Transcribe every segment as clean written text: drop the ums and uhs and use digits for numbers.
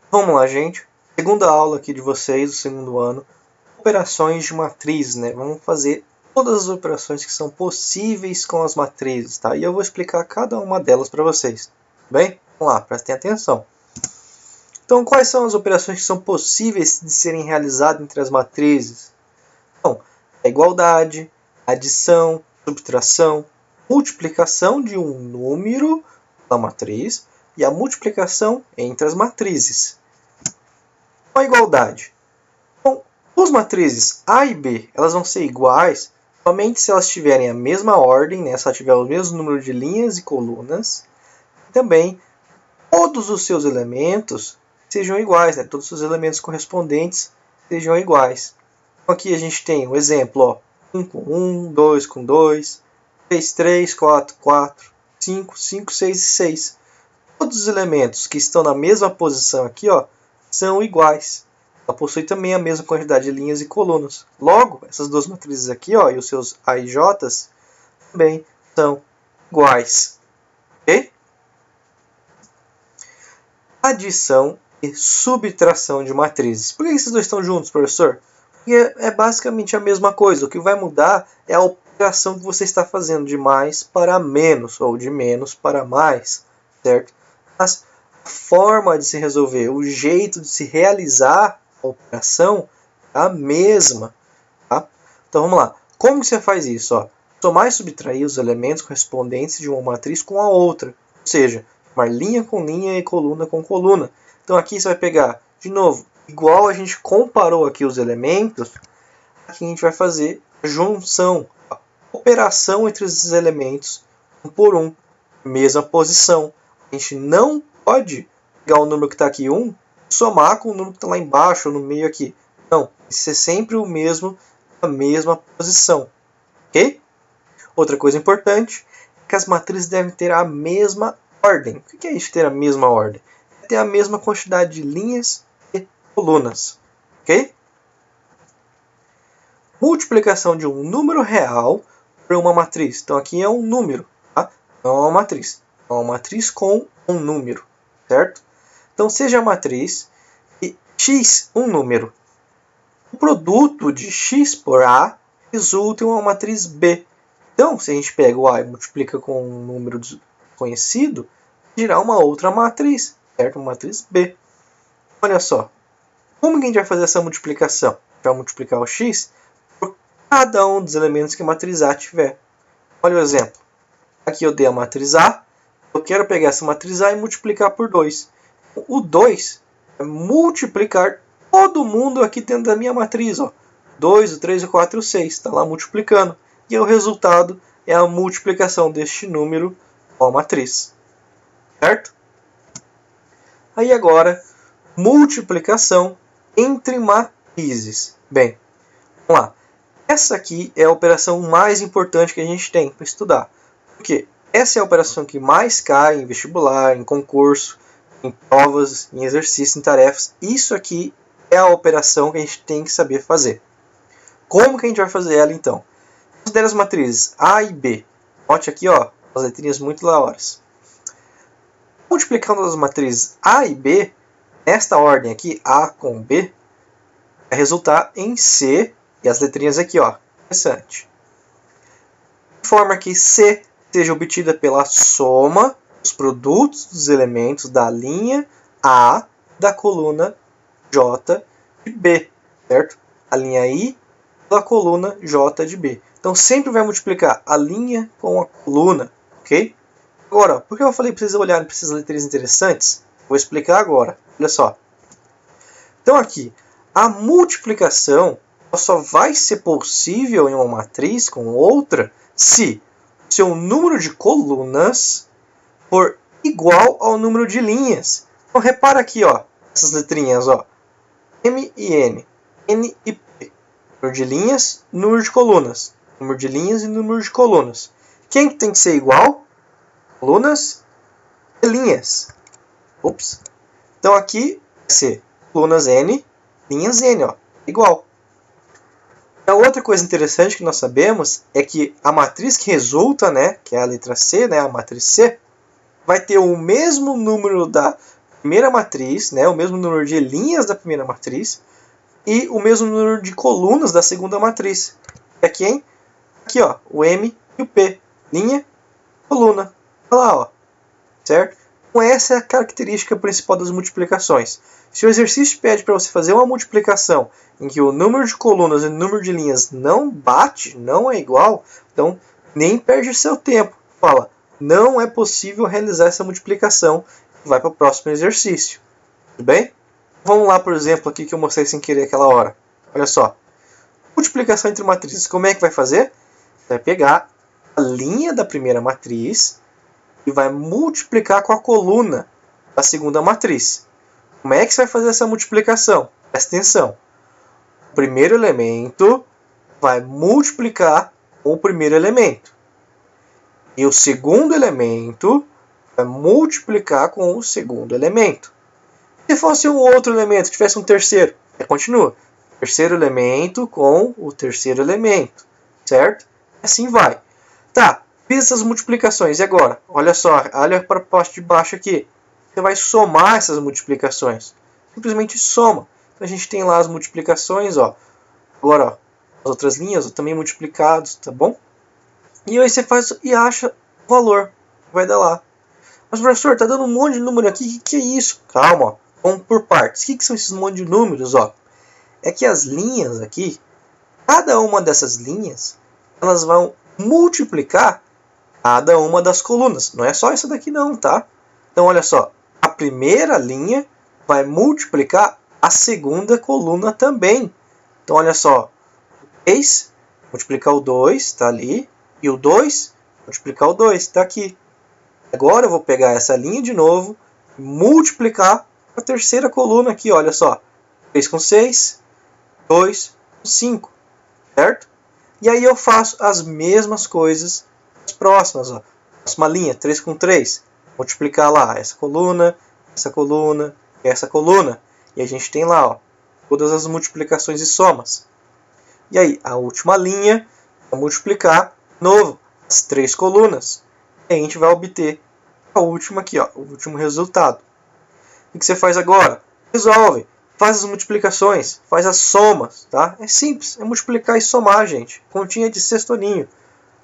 Vamos lá, gente. Segunda aula aqui de vocês, do segundo ano. Operações de matrizes, né? Vamos fazer todas as operações que são possíveis com as matrizes, tá? E eu vou explicar cada uma delas para vocês. Bem? Vamos lá, prestem atenção. Então, quais são as operações que são possíveis de serem realizadas entre as matrizes? Então, a igualdade, adição, subtração, multiplicação de um número da matriz e a multiplicação entre as matrizes. A igualdade. Bom, as matrizes A e B elas vão ser iguais somente se elas tiverem a mesma ordem, né? Se ela tiver o mesmo número de linhas e colunas. E também todos os seus elementos sejam iguais, né? Todos os seus elementos correspondentes sejam iguais. Então aqui a gente tem o exemplo, ó, 1 com 1, 2 com 2, 3, 3, 4, 4, 5, 5, 6 e 6. Todos os elementos que estão na mesma posição aqui, ó, são iguais. Ela possui também a mesma quantidade de linhas e colunas. Logo, essas duas matrizes aqui, ó, e os seus A e J também são iguais. Ok? Adição e subtração de matrizes. Por que esses dois estão juntos, professor? Porque é basicamente a mesma coisa. O que vai mudar é a operação que você está fazendo de mais para menos, ou de menos para mais, certo? Mas a forma de se resolver, o jeito de se realizar a operação é a mesma. Tá? Então vamos lá. Como que você faz isso? Ó, somar e subtrair os elementos correspondentes de uma matriz com a outra. Ou seja, somar linha com linha e coluna com coluna. Então aqui você vai pegar, de novo, igual a gente comparou aqui os elementos, aqui a gente vai fazer a junção, a operação entre esses elementos, um por um, mesma posição. A gente não pode pegar o número que está aqui 1 e somar com o número que está lá embaixo, ou no meio aqui. Não, isso é sempre o mesmo, a mesma posição. Ok? Outra coisa importante é que as matrizes devem ter a mesma ordem. O que é isso, ter a mesma ordem? É ter a mesma quantidade de linhas e colunas. Ok? Multiplicação de um número real por uma matriz. Então aqui é um número, tá? Não é uma matriz. É uma matriz com um número, certo? Então seja a matriz e x um número. O produto de x por a resulta em uma matriz B. Então, se a gente pega o A e multiplica com um número desconhecido, dirá uma outra matriz, certo? Uma matriz B. Olha só. Como que a gente vai fazer essa multiplicação? A gente vai multiplicar o x por cada um dos elementos que a matriz A tiver. Olha o exemplo. Aqui eu dei a matriz A. Eu quero pegar essa matriz A e multiplicar por 2. O 2 é multiplicar todo mundo aqui dentro da minha matriz. Ó. 2, o 3, o 4 e o 6. Está lá multiplicando. E o resultado é a multiplicação deste número com a matriz. Certo? Aí agora, multiplicação entre matrizes. Bem, vamos lá. Essa aqui é a operação mais importante que a gente tem para estudar. Por quê? Essa é a operação que mais cai em vestibular, em concurso, em provas, em exercícios, em tarefas. Isso aqui é a operação que a gente tem que saber fazer. Como que a gente vai fazer ela então? Considere as matrizes A e B. Note aqui, ó, as letrinhas muito da hora. Multiplicando as matrizes A e B, nesta ordem aqui, A com B, vai resultar em C, e as letrinhas aqui, ó, interessante. De forma que C seja obtida pela soma dos produtos dos elementos da linha A da coluna J de B, certo? A linha I da coluna J de B. Então sempre vai multiplicar a linha com a coluna, ok? Agora, por que eu falei para vocês olharem para essas letrinhas interessantes? Vou explicar agora, olha só. Então aqui, a multiplicação só vai ser possível em uma matriz com outra se o seu número de colunas for igual ao número de linhas. Então repara aqui, ó, essas letrinhas, ó, M e N, N e P. Número de linhas, número de colunas. Número de linhas e número de colunas. Quem que tem que ser igual? Colunas e linhas. Ops. Então aqui vai ser colunas N, linhas N, ó, igual. A outra coisa interessante que nós sabemos é que a matriz que resulta, né, que é a letra C, né, a matriz C, vai ter o mesmo número da primeira matriz, né, o mesmo número de linhas da primeira matriz, e o mesmo número de colunas da segunda matriz. Aqui, hein? Aqui, ó, o M e o P. Linha, coluna. Olha lá, ó. Certo? Então essa é a característica principal das multiplicações. Se o exercício pede para você fazer uma multiplicação em que o número de colunas e o número de linhas não bate, não é igual, então nem perde seu tempo. Fala, não é possível realizar essa multiplicação. Vai para o próximo exercício. Tudo bem? Vamos lá, por exemplo, aqui que eu mostrei sem querer aquela hora. Olha só. Multiplicação entre matrizes. Como é que vai fazer? Você vai pegar a linha da primeira matriz e vai multiplicar com a coluna da segunda matriz. Como é que você vai fazer essa multiplicação? Presta atenção. O primeiro elemento vai multiplicar com o primeiro elemento. E o segundo elemento vai multiplicar com o segundo elemento. Se fosse um outro elemento, tivesse um terceiro, continua. Terceiro elemento com o terceiro elemento, certo? Assim vai. Tá, fiz essas multiplicações. E agora? Olha só, olha para a parte de baixo aqui. Você vai somar essas multiplicações. Simplesmente soma. Então a gente tem lá as multiplicações, ó. Agora, ó, as outras linhas ó, também multiplicados, tá bom? E aí você faz e acha o valor. Vai dar lá. Mas professor, tá dando um monte de número aqui. O que é isso? Calma, ó. Vamos por partes. O que são esses monte de números? Ó? É que as linhas aqui, cada uma dessas linhas, elas vão multiplicar cada uma das colunas. Não é só essa daqui não, tá? Então, olha só. A primeira linha vai multiplicar a segunda coluna também. Então, olha só. 3 multiplicar o 2, está ali. E o 2 multiplicar o 2, está aqui. Agora eu vou pegar essa linha de novo e multiplicar a terceira coluna aqui, olha só. 3 com 6, 2 com 5, certo? E aí eu faço as mesmas coisas as próximas, ó. Próxima linha, 3 com 3. Multiplicar lá essa coluna e essa coluna. E a gente tem lá, ó, todas as multiplicações e somas. E aí, a última linha, vai multiplicar de novo as 3 colunas. E a gente vai obter a última aqui, ó, o último resultado. O que você faz agora? Resolve. Faz as multiplicações, faz as somas, tá? É simples, é multiplicar e somar, gente. Continha de sextoninho.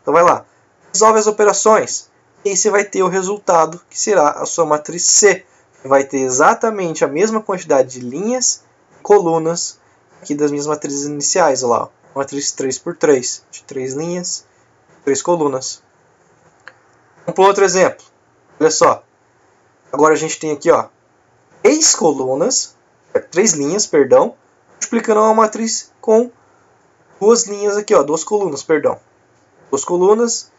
Então vai lá. Resolve as operações. E aí você vai ter o resultado, que será a sua matriz C. Vai ter exatamente a mesma quantidade de linhas e colunas aqui das minhas matrizes iniciais. Olha lá, matriz 3×3, de 3 linhas e 3 colunas. Vamos para outro exemplo. Olha só. Agora a gente tem aqui, ó, 3 linhas, perdão, multiplicando uma matriz com 2 linhas aqui, ó, 2 colunas, perdão. 2 colunas,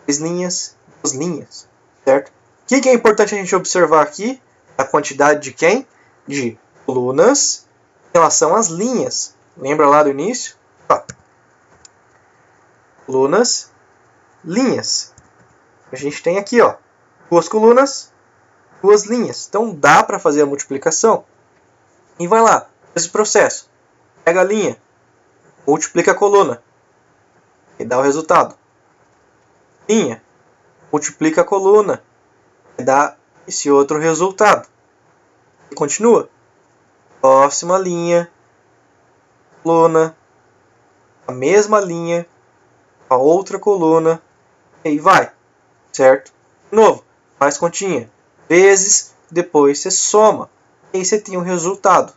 3 linhas, 2 linhas, certo? O que é importante a gente observar aqui? A quantidade de quem? De colunas em relação às linhas. Lembra lá do início? Ó. Colunas, linhas. A gente tem aqui, ó, 2 colunas, 2 linhas. Então dá para fazer a multiplicação. E vai lá, esse processo. Pega a linha, multiplica a coluna e dá o resultado. Linha, multiplica a coluna e dá esse outro resultado. E continua. Próxima linha, coluna, a mesma linha, a outra coluna, e aí vai, certo? De novo, faz continha. Vezes, depois você soma. E aí você tem o resultado.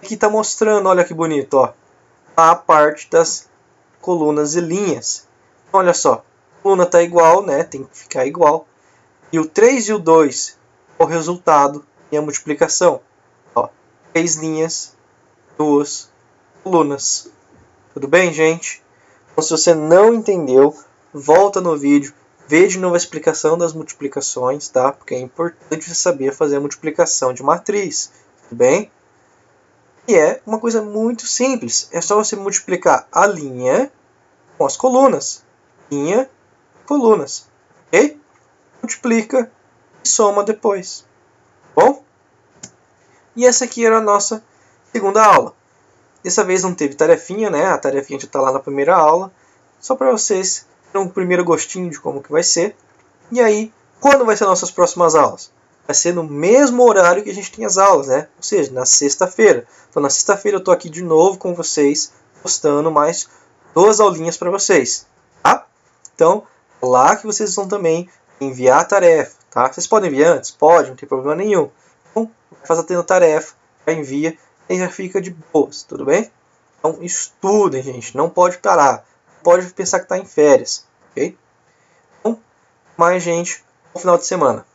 Aqui está mostrando, olha que bonito, ó, a parte das colunas e linhas. Então, olha só, a coluna está igual, né? Tem que ficar igual. E o 3 e o 2 é o resultado e a multiplicação. Ó, 3 linhas, 2 colunas. Tudo bem, gente? Então, se você não entendeu, volta no vídeo. Vê de novo a explicação das multiplicações, tá? Porque é importante você saber fazer a multiplicação de matriz, tudo bem? E é uma coisa muito simples. É só você multiplicar a linha com as colunas. Linha, colunas. Ok? Multiplica e soma depois. Bom? E essa aqui era a nossa segunda aula. Dessa vez não teve tarefinha, né? A tarefinha já está lá na primeira aula. Só para vocês um primeiro gostinho de como que vai ser. E aí, quando vai ser nossas próximas aulas? vai ser no mesmo horário que a gente tem as aulas, né? Ou seja, na sexta-feira. Então, na sexta-feira eu estou aqui de novo com vocês, postando mais 2 aulinhas para vocês, tá? Então, lá que vocês vão também enviar a tarefa, tá? Vocês podem enviar antes? Pode, não tem problema nenhum. Então, faz a tarefa, já envia e já fica de boas, tudo bem? Então, estudem, gente, não pode parar. Não pode pensar que está em férias, ok? Então, mais gente, bom final de semana.